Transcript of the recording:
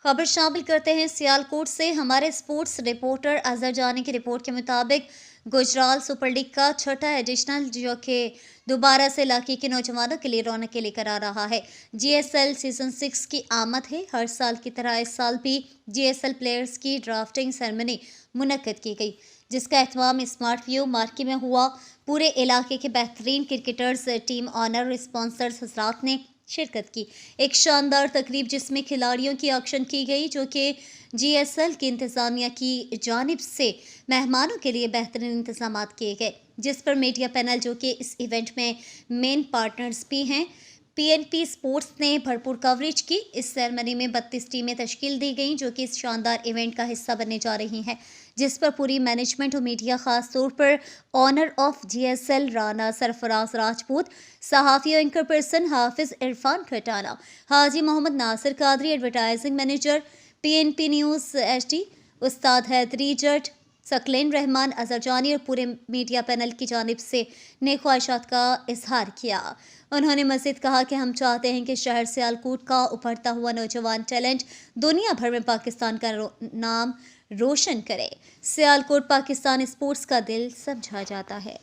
खबर शामिल करते हैं सियालकोट से। हमारे स्पोर्ट्स रिपोर्टर अजहर जानी की रिपोर्ट के मुताबिक गुजराल सुपर लीग का छठा एडिशनल जो कि दोबारा से इलाके के नौजवानों के लिए रौनक लेकर आ रहा है। जीएसएल सीजन 6 की आमद है। हर साल की तरह इस साल भी जीएसएल प्लेयर्स की ड्राफ्टिंग सेरेमनी मुनक्कद की गई, जिसका एहतमाम स्मार्ट व्यू मार्की में हुआ। पूरे इलाके के बेहतरीन क्रिकेटर्स, टीम ऑनर, स्पॉन्सर्स हजरात ने शिरकत की। एक शानदार तकरीब जिसमें खिलाड़ियों की ऑक्शन की गई, जो कि जीएसएल की इंतज़ामिया की जानिब से मेहमानों के लिए बेहतरीन इंतजाम किए गए, जिस पर मीडिया पैनल जो कि इस इवेंट में मेन पार्टनर्स भी हैं, पीएनपी स्पोर्ट्स ने भरपूर कवरेज की। इस सेरेमनी में 32 टीमें तश्कील दी गईं जो कि इस शानदार इवेंट का हिस्सा बनने जा रही हैं, जिस पर पूरी मैनेजमेंट और मीडिया खास तौर पर owner of GSL Rana Sarfaraz Rajput, सहाफ़ी और anchor person Hafiz Irfan Khatana, Haji Mohammad Nasir Qadri, advertising manager PNP news HD, Ustad Haidri जट, सकलेन रहमान, अजहर जानी और पूरे मीडिया पैनल की जानिब से नेक ख्वाहिशात का इजहार किया। उन्होंने मज़ीद कहा कि हम चाहते हैं कि शहर सियालकोट का उभरता हुआ नौजवान टैलेंट दुनिया भर में पाकिस्तान का नाम रोशन करे। सियालकोट पाकिस्तान स्पोर्ट्स का दिल समझा जाता है।